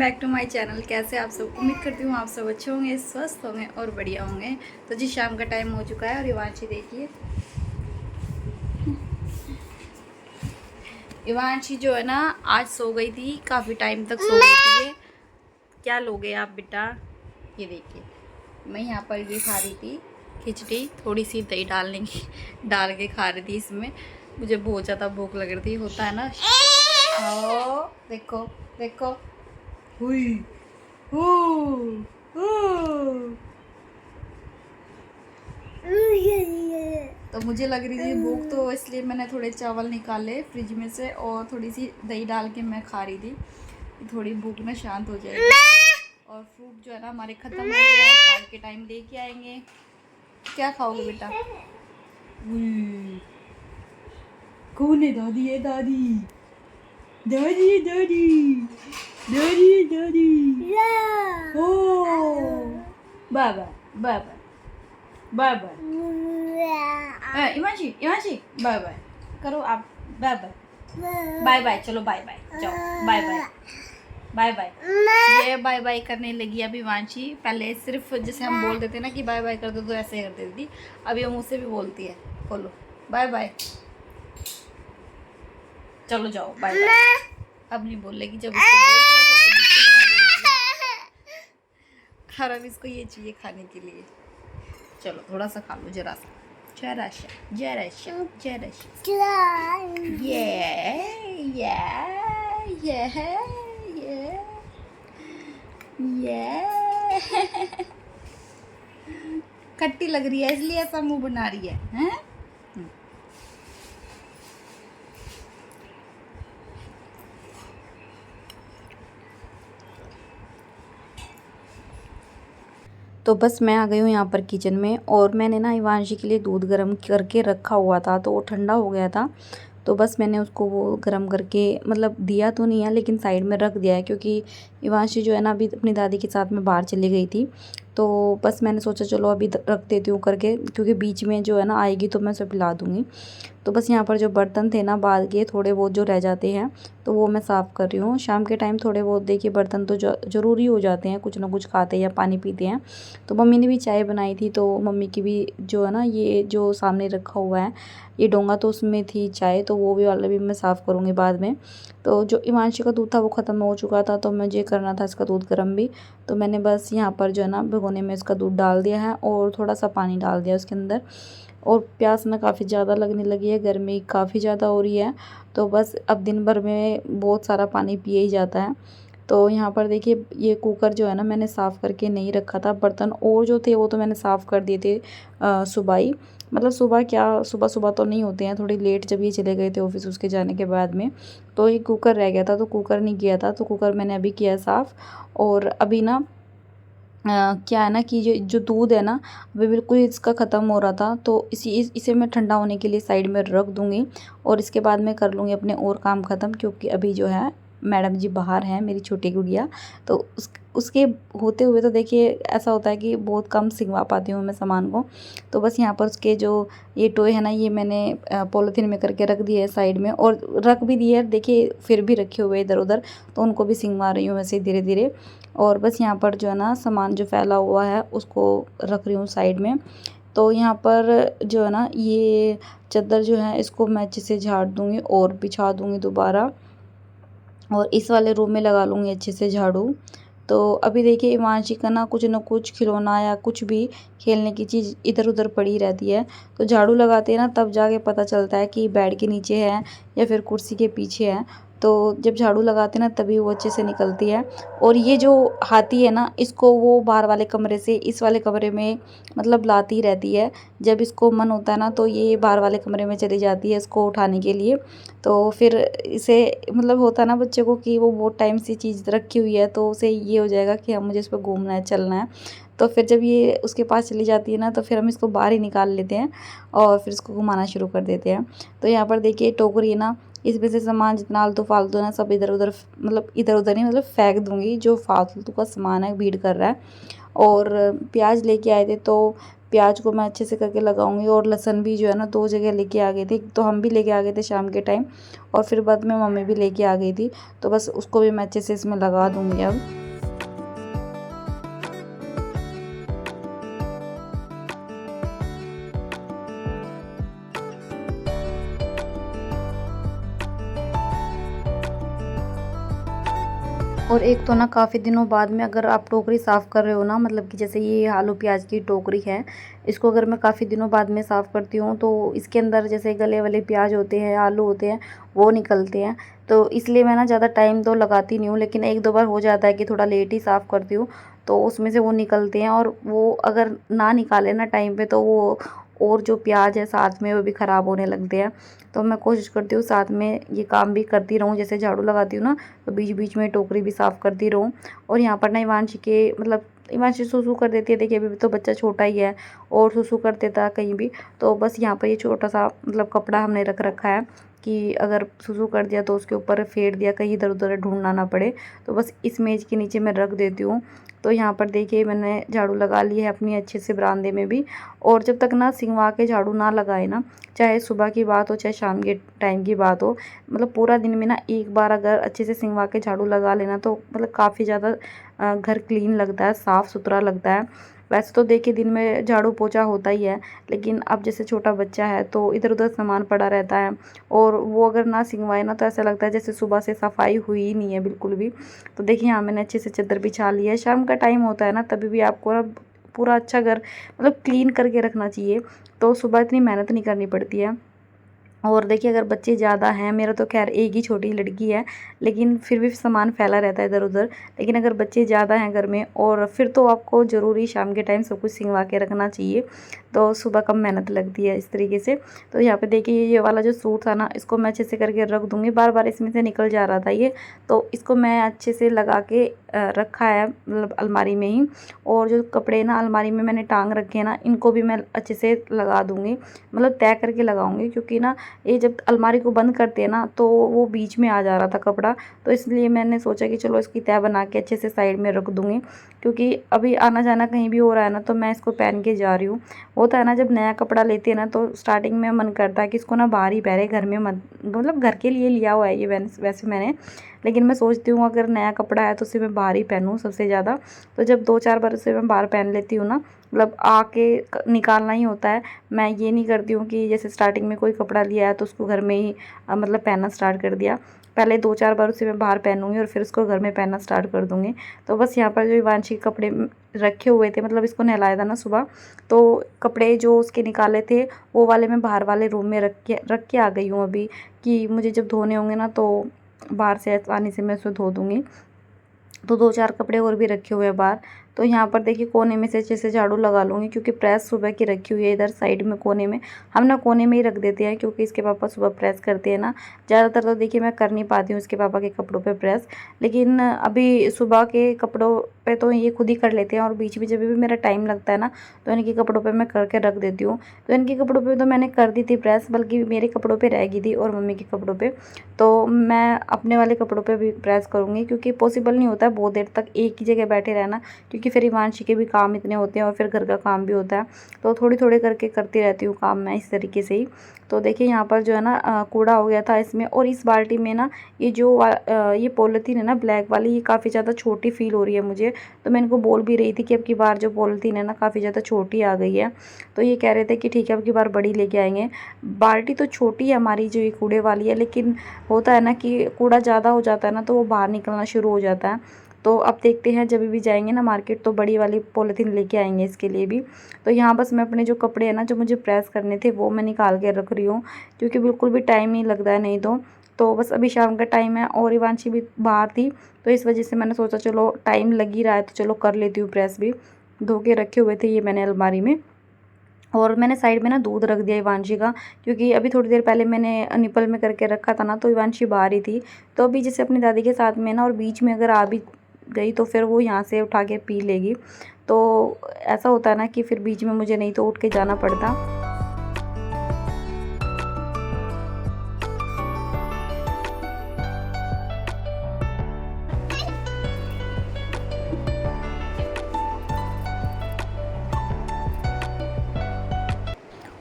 Back to my channel. कैसे आप सब? उम्मीद करती हूँ आप सब अच्छे होंगे, स्वस्थ होंगे और बढ़िया होंगे। तो जी शाम का टाइम हो चुका है और इवांशी देखिए, इवांशी जो है ना आज सो गई थी, काफ़ी टाइम तक सो गई थी ये। क्या लोगे आप बेटा? ये देखिए, मैं यहाँ पर ये खा रही थी खिचड़ी, थोड़ी सी दही डाल के खा रही थी इसमें। मुझे बहुत ज़्यादा भूख लग रही थी, होता है ना। ओ देखो देखो, हुई तो मुझे लग रही थी भूख, तो इसलिए मैंने थोड़े चावल निकाले फ्रिज में से और थोड़ी सी दही डाल के मैं खा रही थी। थोड़ी भूख ना शांत हो जाएगी। और फ्रूट जो है ना हमारे ख़त्म हो गया है, शाम के टाइम लेके आएंगे। क्या खाओगे बेटा? कौन है? दादी है, दादी दादी है, दादी दादी है, दादी। ओ बाबा बाबा बाबा, इमांशी इमांशी बाय बाय करो आप। बाय बाय बाय बाय, चलो बाय बाय, जाओ बाय बाय बाय बाय। ये बाय बाय करने लगी अभी इमांशी। पहले सिर्फ जैसे हम बोल देते ना कि बाय बाय कर दो तो ऐसे कर देती थी, अभी हम मुझसे भी बोलती है। बोलो बाय बाय, चलो जाओ बाय बाय। अब नहीं बोलेगी, जब इसको बोल दिया तो बिल्कुल नहीं बोलती है। अब इसको ये चाहिए खाने के लिए। चलो थोड़ा सा खा लो, जरा सा, जरा सा जरा सा जरा सा। ये खट्टी लग रही है इसलिए ऐसा मुंह बना रही है, हैं? तो बस मैं आ गई हूँ यहाँ पर किचन में, और मैंने ना इवांशी के लिए दूध गर्म करके रखा हुआ था, तो वो ठंडा हो गया था। तो बस मैंने उसको वो गर्म करके मतलब दिया तो नहीं है, लेकिन साइड में रख दिया है, क्योंकि इवांशी जो है ना अभी अपनी दादी के साथ में बाहर चली गई थी। तो बस मैंने सोचा चलो अभी रख देती हूँ करके, क्योंकि बीच में जो है ना आएगी तो मैं उसे पिला दूँगी। तो बस यहाँ पर जो बर्तन थे ना बाद के थोड़े बहुत जो रह जाते हैं, तो वो मैं साफ़ कर रही हूँ। शाम के टाइम थोड़े बहुत देखिए बर्तन तो ज़रूरी हो जाते हैं, कुछ ना कुछ खाते या पानी पीते हैं। तो मम्मी ने भी चाय बनाई थी, तो मम्मी की भी जो है ना ये जो सामने रखा हुआ है ये डोंगा, तो उसमें थी चाय, तो वो भी वाला भी मैं साफ़ करूँगी बाद में। तो जो इमांशी का दूध था वो ख़त्म हो चुका था, तो मुझे करना था इसका दूध गर्म भी। तो मैंने बस यहाँ पर जो है ना भगोने में इसका दूध डाल दिया है और थोड़ा सा पानी डाल दिया उसके अंदर। और प्यास ना काफ़ी ज़्यादा लगने लगी है, गर्मी काफ़ी ज़्यादा हो रही है, तो बस अब दिन भर में बहुत सारा पानी पिए ही जाता है। तो यहाँ पर देखिए ये कुकर जो है ना मैंने साफ़ करके नहीं रखा था, बर्तन और जो थे वो तो मैंने साफ़ कर दिए थे सुबह ही। मतलब सुबह क्या, सुबह सुबह तो नहीं होते हैं, थोड़ी लेट जब ये चले गए थे ऑफिस उसके जाने के बाद में, तो ये कुकर रह गया था, तो कुकर नहीं किया था, तो कुकर मैंने अभी किया साफ़। और अभी ना क्या है ना कि जो दूध है ना अभी बिल्कुल इसका ख़त्म हो रहा था, तो इसे मैं ठंडा होने के लिए साइड में रख दूँगी, और इसके बाद मैं कर लूँगी अपने और काम ख़त्म, क्योंकि अभी जो है मैडम जी बाहर हैं, मेरी छोटी गुड़िया, तो उसके होते हुए तो देखिए ऐसा होता है कि बहुत कम सिंगवा पाती हूँ मैं सामान को। तो बस यहाँ पर उसके जो ये टॉय है ना ये मैंने पॉलीथीन में करके रख दिए है साइड में, और रख भी दिए है देखिए, फिर भी रखे हुए इधर उधर, तो उनको भी सिंगवा रही हूँ वैसे धीरे धीरे। और बस यहाँ पर जो है ना सामान जो फैला हुआ है उसको रख रही हूँ साइड में। तो यहाँ पर जो है ना ये चादर जो है इसको मैं अच्छे से झाड़ दूँगी और बिछा दूँगी दोबारा, और इस वाले रूम में लगा लूँगी अच्छे से झाड़ू। तो अभी देखिए इमांशी का ना कुछ खिलौना या कुछ भी खेलने की चीज़ इधर उधर पड़ी रहती है, तो झाड़ू लगाते हैं ना तब जाके पता चलता है कि बेड के नीचे है या फिर कुर्सी के पीछे है। तो जब झाड़ू लगाते हैं ना तभी वो अच्छे से निकलती है। और ये जो हाथी है ना इसको वो बाहर वाले कमरे से इस वाले कमरे में मतलब लाती रहती है, जब इसको मन होता है ना तो ये बाहर वाले कमरे में चली जाती है इसको उठाने के लिए। तो फिर इसे मतलब होता है ना बच्चे को कि वो बहुत टाइम से चीज़ रखी हुई है, तो उसे ये हो जाएगा कि हम मुझे इस पर घूमना है, चलना है। तो फिर जब ये उसके पास चली जाती है ना तो फिर हम इसको बाहर ही निकाल लेते हैं और फिर इसको घुमाना शुरू कर देते हैं। तो यहाँ पर देखिए टोकरी है ना, इसमें से सामान जितना आलतू फालतू है ना सब इधर उधर मतलब इधर उधर नहीं मतलब फेंक दूँगी, जो फालतू का सामान है भीड़ कर रहा है। और प्याज लेके आए थे तो प्याज को मैं अच्छे से करके लगाऊंगी। और लहसुन भी जो है ना 2 जगह लेके आ गए थे, तो हम भी लेके आ गए थे शाम के टाइम, और फिर बाद में मम्मी भी लेके आ गई थी। तो बस उसको भी मैं अच्छे से इसमें लगा दूंगी अब। और एक तो ना काफ़ी दिनों बाद में अगर आप टोकरी साफ़ कर रहे हो ना, मतलब कि जैसे ये आलू प्याज की टोकरी है, इसको अगर मैं काफ़ी दिनों बाद में साफ़ करती हूँ तो इसके अंदर जैसे गले वाले प्याज होते हैं, आलू होते हैं, वो निकलते हैं। तो इसलिए मैं ना ज़्यादा टाइम तो लगाती नहीं हूँ, लेकिन एक दो बार हो जाता है कि थोड़ा लेट ही साफ़ करती हूँ, तो उसमें से वो निकलते हैं। और वो अगर ना निकाले ना टाइम पे तो वो और जो प्याज है साथ में वो भी ख़राब होने लगते हैं। तो मैं कोशिश करती हूँ साथ में ये काम भी करती रहूँ, जैसे झाड़ू लगाती हूँ ना, तो बीच बीच में टोकरी भी साफ़ करती रहूँ। और यहाँ पर ना इवांशी के मतलब इवांशी सूसू कर देती है, देखिए अभी तो बच्चा छोटा ही है और सूसू कर देता है कहीं भी। तो बस यहाँ पर ये छोटा सा मतलब कपड़ा हमने रख रखा है कि अगर सूसू कर दिया तो उसके ऊपर फेर दिया, कहीं इधर उधर ढूंढना ना पड़े। तो बस इस मेज़ के नीचे मैं रख देती हूँ। तो यहाँ पर देखिए मैंने झाड़ू लगा ली है अपनी अच्छे से बरामदे में भी। और जब तक ना सिंगवा के झाड़ू ना लगाए ना, चाहे सुबह की बात हो चाहे शाम के टाइम की बात हो, मतलब पूरा दिन में ना एक बार अगर अच्छे से सिंगवा के झाड़ू लगा लेना तो मतलब काफ़ी ज़्यादा घर क्लीन लगता है, साफ़ सुथरा लगता है। वैसे तो देखिए दिन में झाड़ू पोछा होता ही है, लेकिन अब जैसे छोटा बच्चा है तो इधर उधर सामान पड़ा रहता है, और वो अगर ना सिंगवाए ना तो ऐसा लगता है जैसे सुबह से सफाई हुई ही नहीं है बिल्कुल भी। तो देखिए यहाँ मैंने अच्छे से चादर बिछा ली है। शाम का टाइम होता है ना, तभी भी आपको ना पूरा अच्छा घर मतलब क्लीन करके रखना चाहिए, तो सुबह इतनी मेहनत नहीं करनी पड़ती है। और देखिए अगर बच्चे ज़्यादा हैं, मेरा तो खैर एक ही छोटी लड़की है, लेकिन फिर भी सामान फैला रहता है इधर उधर। लेकिन अगर बच्चे ज़्यादा हैं घर में, और फिर तो आपको ज़रूरी शाम के टाइम सब कुछ सिंगवा के रखना चाहिए, तो सुबह कम मेहनत लगती है इस तरीके से। तो यहाँ पे देखिए ये वाला जो सूट था ना, इसको मैं अच्छे से करके रख दूँगी। बार बार इसमें से निकल जा रहा था ये, तो इसको मैं अच्छे से लगा के रखा है मतलब अलमारी में ही। और जो कपड़े ना अलमारी में मैंने टांग रखे हैं ना, इनको भी मैं अच्छे से लगा दूँगी, मतलब तय करके लगाऊँगी, क्योंकि ना ये जब अलमारी को बंद करते हैं ना तो वो बीच में आ जा रहा था कपड़ा। तो इसलिए मैंने सोचा कि चलो इसकी तह बना के अच्छे से साइड में रख दूँगी, क्योंकि अभी आना जाना कहीं भी हो रहा है ना, तो मैं इसको पहन के जा रही हूँ। होता है ना जब नया कपड़ा लेते हैं ना, तो स्टार्टिंग में मन करता है कि इसको ना बाहर ही पहने, घर में मत, मतलब घर के लिए लिया हुआ है ये वैसे मैंने, लेकिन मैं सोचती हूँ अगर नया कपड़ा है तो उसे मैं बाहर ही पहनूँ सबसे ज़्यादा। तो जब 2-4 बार उसे मैं बाहर पहन लेती हूँ ना, मतलब आके निकालना ही होता है। मैं ये नहीं करती हूँ कि जैसे स्टार्टिंग में कोई कपड़ा लिया है तो उसको घर में ही मतलब पहनना स्टार्ट कर दिया। पहले 2-4 बार उसे मैं बाहर पहनूँगी और फिर उसको घर में पहनना स्टार्ट कर दूँगी। तो बस यहाँ पर जो इवांशी के कपड़े रखे हुए थे, मतलब इसको नहलाया था ना सुबह, तो कपड़े जो उसके निकाले थे वो वाले मैं बाहर वाले रूम में रख के आ गई हूँ अभी, कि मुझे जब धोने होंगे ना तो बाहर से आसानी से मैं उसको धो दूँगी। तो 2-4 कपड़े और भी रखे हुए हैं बाहर। तो यहाँ पर देखिए कोने में से अच्छे से झाड़ू लगा लूँगी, क्योंकि प्रेस सुबह की रखी हुई है इधर साइड में कोने में। हम ना कोने में ही रख देते हैं, क्योंकि इसके पापा सुबह प्रेस करते हैं ना। ज़्यादातर तो देखिए मैं कर नहीं पाती हूँ इसके पापा के कपड़ों पे प्रेस, लेकिन अभी सुबह के कपड़ों पे तो ये खुद ही कर लेते हैं, और बीच में जब भी मेरा टाइम लगता है ना तो इनके कपड़ों पे मैं करके रख देती हूँ। तो इनके कपड़ों पे तो मैंने कर दी थी प्रेस, बल्कि मेरे कपड़ों पे रह गई थी और मम्मी के कपड़ों पे। तो मैं अपने वाले कपड़ों पे भी प्रेस करूँगी, क्योंकि पॉसिबल नहीं होता है बहुत देर तक एक ही जगह बैठे रहना, क्योंकि फिर हिमांशी के भी काम इतने होते हैं और फिर घर का काम भी होता है। तो थोड़ी थोड़ी करके करती रहती हूँ काम मैं इस तरीके से ही। तो देखिए यहाँ पर जो है ना कूड़ा हो गया था इसमें, और इस बाल्टी में ना ये जो ये पॉलीथीन है ना ब्लैक वाली, ये काफ़ी ज़्यादा छोटी फील हो रही है मुझे। तो मैं इनको बोल भी रही थी कि अब की बार जो पॉलीथीन है ना काफ़ी ज़्यादा छोटी आ गई है। तो ये कह रहे थे कि ठीक है अब की बार बड़ी लेके आएंगे। बाल्टी तो छोटी है हमारी जो ये कूड़े वाली है, लेकिन होता है ना कि कूड़ा ज़्यादा हो जाता है ना तो वो बाहर निकलना शुरू हो जाता है। तो अब देखते हैं जब भी जाएंगे ना मार्केट तो बड़ी वाली पॉलीथीन लेके आएंगे इसके लिए भी। तो यहाँ बस मैं अपने जो कपड़े हैं ना जो मुझे प्रेस करने थे वो मैं निकाल के रख रही हूँ, क्योंकि बिल्कुल भी टाइम नहीं लगता है नहीं तो बस अभी शाम का टाइम है और इवांशी भी बाहर थी, तो इस वजह से मैंने सोचा चलो टाइम लग ही रहा है तो चलो कर लेती हूँ प्रेस भी। धो के रखे हुए थे ये मैंने अलमारी में। और मैंने साइड में ना दूध रख दिया इवांशी का, क्योंकि अभी थोड़ी देर पहले मैंने निपल में करके रखा था ना तो इवांशी बाहर ही थी। तो अभी जैसे अपनी दादी के साथ में ना, और बीच में अगर आ भी गई तो फिर वो यहाँ से उठा के पी लेगी। तो ऐसा होता है ना कि फिर बीच में मुझे नहीं तो उठ के जाना पड़ता।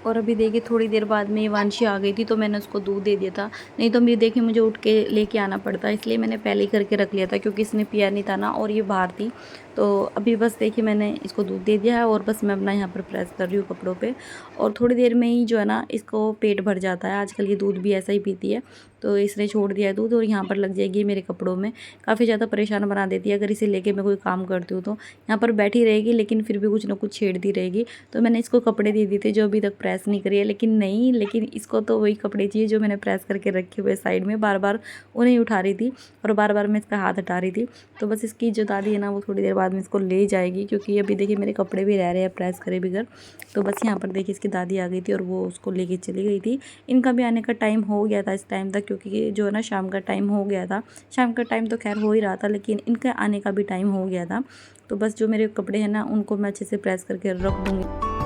और अभी देखिए थोड़ी देर बाद में वांशी आ गई थी तो मैंने उसको दूध दे दिया था। नहीं तो अभी देखिए मुझे उठ के लेके आना पड़ता, इसलिए मैंने पहले ही करके रख लिया था क्योंकि इसने पिया नहीं था ना और ये बाहर थी। तो अभी बस देखिए मैंने इसको दूध दे दिया है और बस मैं अपना यहाँ पर प्रेस कर रही हूँ कपड़ों पे। और थोड़ी देर में ही जो है ना इसको पेट भर जाता है। आजकल ये दूध भी ऐसा ही पीती है, तो इसने छोड़ दिया है दूध और यहाँ पर लग जाएगी मेरे कपड़ों में। काफ़ी ज़्यादा परेशान बना देती है। अगर इसे लेके मैं कोई काम करती हूँ तो यहाँ पर बैठी रहेगी, लेकिन फिर भी कुछ ना कुछ छेड़ती रहेगी। तो मैंने इसको कपड़े दे दिए थे जो अभी तक प्रेस नहीं करी है, लेकिन इसको तो वही कपड़े चाहिए जो मैंने प्रेस करके रखे हुए साइड में। बार बार उन्हें उठा रही थी और बार बार मैं इसका हाथ हटा रही थी। तो बस इसकी जो दादी है ना वो थोड़ी देर बाद में इसको ले जाएगी, क्योंकि अभी देखिए मेरे कपड़े भी रह रहे हैं प्रेस करे बगैर। तो बस यहाँ पर देखिए इसकी दादी आ गई थी और वो उसको लेके चली गई थी। इनका भी आने का टाइम हो गया था इस टाइम तक, क्योंकि जो है ना शाम का टाइम हो गया था। शाम का टाइम तो खैर हो ही रहा था, लेकिन इनके आने का भी टाइम हो गया था। तो बस जो मेरे कपड़े हैं ना उनको मैं अच्छे से प्रेस करके रख दूँगी।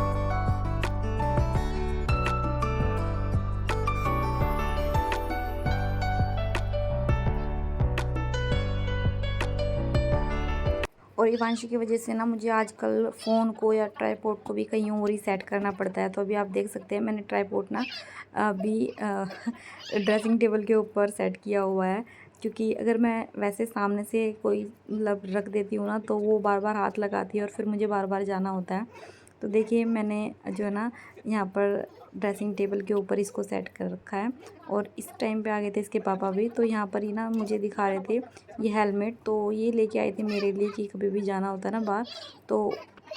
और इवांशी की वजह से ना मुझे आजकल फ़ोन को या ट्राईपॉड को भी कहीं और ही सेट करना पड़ता है। तो अभी आप देख सकते हैं मैंने ट्राईपॉड ना अभी ड्रेसिंग टेबल के ऊपर सेट किया हुआ है, क्योंकि अगर मैं वैसे सामने से कोई मतलब रख देती हूँ ना तो वो बार बार हाथ लगाती है और फिर मुझे बार बार जाना होता है। तो देखिए मैंने जो है ना यहाँ पर ड्रेसिंग टेबल के ऊपर इसको सेट कर रखा है। और इस टाइम पे आ गए थे इसके पापा भी, तो यहाँ पर ही ना मुझे दिखा रहे थे ये हेलमेट। तो ये लेके आए थे मेरे लिए कि कभी भी जाना होता है ना बाहर तो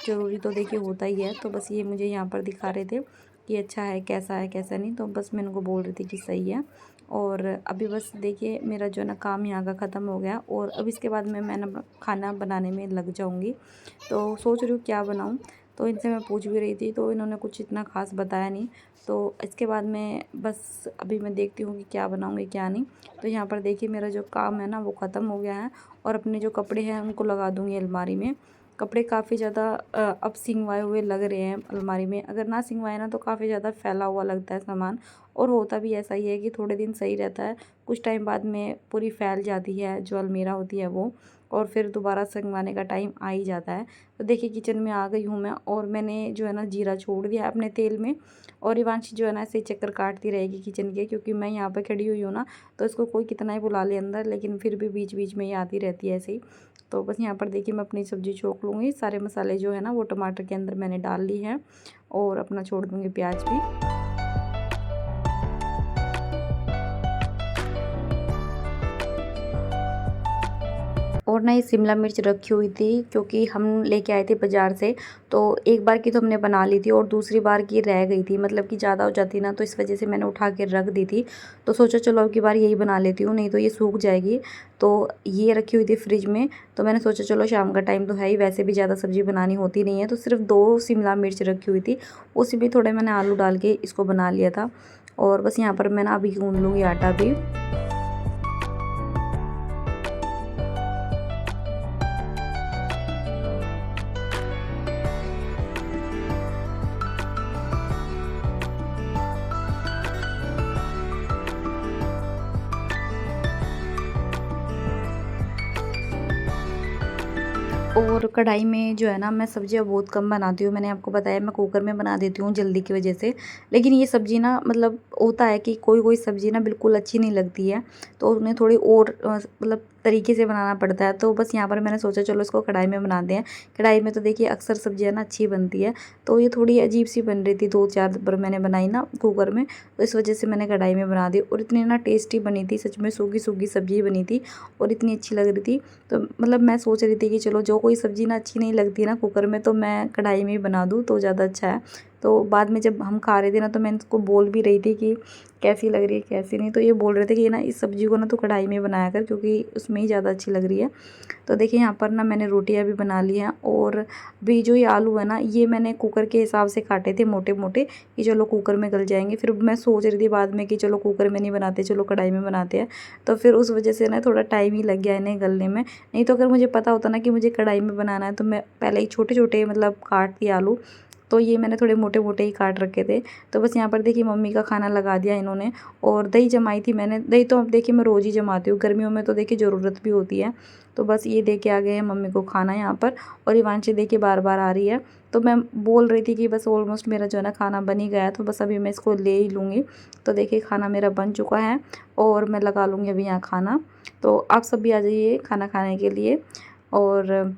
ज़रूरी तो देखिए होता ही है। तो बस ये मुझे यहाँ पर दिखा रहे थे कि अच्छा है कैसा नहीं। तो बस मैं उनको बोल रही थी कि सही है। और अभी बस देखिए मेरा जो है ना काम यहाँ का ख़त्म हो गया और अब इसके बाद मैं ना खाना बनाने में लग जाऊँगी। तो सोच रही हूँ क्या बनाऊँ। तो इनसे मैं पूछ भी रही थी तो इन्होंने कुछ इतना ख़ास बताया नहीं। तो इसके बाद मैं बस अभी मैं देखती हूँ कि क्या बनाऊँगी क्या नहीं। तो यहाँ पर देखिए मेरा जो काम है ना वो ख़त्म हो गया है और अपने जो कपड़े हैं उनको लगा दूँगी अलमारी में। कपड़े काफ़ी ज़्यादा अब सिंगवाए हुए लग रहे हैं अलमारी में। अगर ना सिंगवाए ना तो काफ़ी ज़्यादा फैला हुआ लगता है सामान। और होता भी ऐसा ही है कि थोड़े दिन सही रहता है, कुछ टाइम बाद में पूरी फैल जाती है जो अलमीरा होती है वो, और फिर दोबारा सिंगवाने का टाइम आ ही जाता है। तो देखिए किचन में आ गई हूँ मैं और मैंने जो है ना जीरा छोड़ दिया अपने तेल में। और इवांशी जो है ना ऐसे ही चक्कर काटती रहेगी किचन के, क्योंकि मैं यहाँ पे खड़ी हुई हूँ ना तो इसको कोई कितना ही बुला ले अंदर, लेकिन फिर भी बीच बीच में ही आती रहती है ऐसे ही। तो बस यहाँ पर देखिए मैं अपनी सब्ज़ी छोंक लूँगी। सारे मसाले जो है ना वो टमाटर के अंदर मैंने डाल ली है और अपना छोड़ दूँगी प्याज भी। और ना ये शिमला मिर्च रखी हुई थी क्योंकि हम लेके आए थे बाज़ार से। तो एक बार की तो हमने बना ली थी और दूसरी बार की रह गई थी, मतलब कि ज़्यादा हो जाती ना, तो इस वजह से मैंने उठा के रख दी थी। तो सोचा चलो अब की बार यही बना लेती हूँ, नहीं तो ये सूख जाएगी। तो ये रखी हुई थी फ्रिज में। तो मैंने सोचा चलो शाम का टाइम तो है ही, वैसे भी ज़्यादा सब्ज़ी बनानी होती नहीं है, तो सिर्फ 2 शिमला मिर्च रखी हुई थी। उसी में थोड़े मैंने आलू डाल के इसको बना लिया था। और बस यहाँ पर मैं ना अभी गूँध लूँगी आटा भी। और कढ़ाई में जो है ना मैं सब्ज़ियाँ बहुत कम बनाती हूँ। मैंने आपको बताया मैं कुकर में बना देती हूँ जल्दी की वजह से। लेकिन ये सब्ज़ी ना मतलब होता है कि कोई सब्ज़ी ना बिल्कुल अच्छी नहीं लगती है, तो उन्हें थोड़ी और मतलब तरीके से बनाना पड़ता है। तो बस यहाँ पर मैंने सोचा चलो इसको कढ़ाई में बनाते हैं। कढ़ाई में तो देखिए अक्सर सब्ज़ियाँ ना अच्छी बनती है, तो ये थोड़ी अजीब सी बन रही थी 2-4 बार मैंने बनाई ना कुकर में, तो इस वजह से मैंने कढ़ाई में बना दी। और इतनी ना टेस्टी बनी थी, सच में सूखी सब्ज़ी बनी थी और इतनी अच्छी लग रही थी। तो मतलब मैं सोच रही थी कि चलो जो कोई सब्ज़ी ना अच्छी नहीं लगती ना कुकर में, तो मैं कढ़ाई में ही बना दूँ तो ज़्यादा अच्छा है। तो बाद में जब हम खा रहे थे ना तो मैं इनको बोल भी रही थी कि कैसी लग रही है कैसी नहीं। तो ये बोल रहे थे कि ना इस सब्ज़ी को ना तो कढ़ाई में बनाया कर, क्योंकि उसमें ही ज़्यादा अच्छी लग रही है। तो देखिए यहाँ पर ना मैंने रोटियाँ भी बना ली हैं। और भी जो ये आलू है ना ये मैंने कुकर के हिसाब से काटे थे मोटे मोटे, कि चलो कुकर में गल जाएंगे। फिर मैं सोच रही थी बाद में कि चलो कुकर में नहीं बनाते, चलो कढ़ाई में बनाते हैं। तो फिर उस वजह से ना थोड़ा टाइम ही लग गया इन्हें गलने में। नहीं तो अगर मुझे पता होता ना कि मुझे कढ़ाई में बनाना है तो मैं पहले ही छोटे छोटे मतलब काटती आलू तो ये मैंने थोड़े मोटे मोटे ही काट रखे थे। तो बस यहाँ पर देखिए मम्मी का खाना लगा दिया इन्होंने। और दही जमाई थी मैंने, दही तो अब देखिए मैं रोज़ ही जमाती हूँ, गर्मियों में तो देखिए ज़रूरत भी होती है। तो बस ये दे के आ गए हैं मम्मी को खाना यहाँ पर। और हिमांशी देखिए बार बार आ रही है, तो मैं बोल रही थी कि बस ऑलमोस्ट मेरा जो है ना खाना बन ही गया है, तो बस अभी मैं इसको ले ही लूँगी। तो देखिए खाना मेरा बन चुका है और मैं लगा लूँगी अभी यहाँ खाना। तो आप सब भी आ जाइए खाना खाने के लिए। और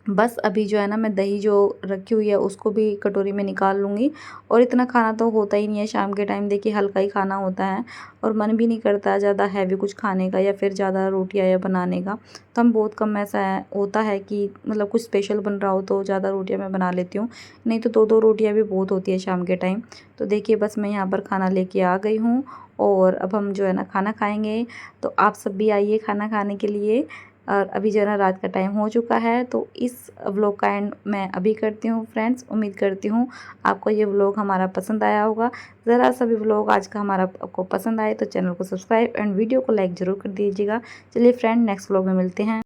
बस अभी जो है ना मैं दही जो रखी हुई है उसको भी कटोरी में निकाल लूँगी। और इतना खाना तो होता ही नहीं है शाम के टाइम, देखिए हल्का ही खाना होता है और मन भी नहीं करता ज़्यादा हैवी कुछ खाने का या फिर ज़्यादा रोटियां या बनाने का। तो हम बहुत कम ऐसा होता है कि मतलब कुछ स्पेशल बन रहा हो तो ज़्यादा रोटियां मैं बना लेती हूँ, नहीं तो 2-2 रोटियां भी बहुत होती है शाम के टाइम। तो देखिए बस मैं यहाँ पर खाना लेके आ गई हूँ और अब हम जो है ना खाना खाएँगे। तो आप सब भी आइए खाना खाने के लिए। और अभी जो है ना रात का टाइम हो चुका है, तो इस व्लॉग का एंड मैं अभी करती हूँ फ्रेंड्स। उम्मीद करती हूँ आपको ये व्लॉग हमारा पसंद आया होगा। ज़रा सा भी व्लॉग आज का हमारा आपको पसंद आए तो चैनल को सब्सक्राइब एंड वीडियो को लाइक ज़रूर कर दीजिएगा। चलिए फ्रेंड नेक्स्ट व्लॉग में मिलते हैं।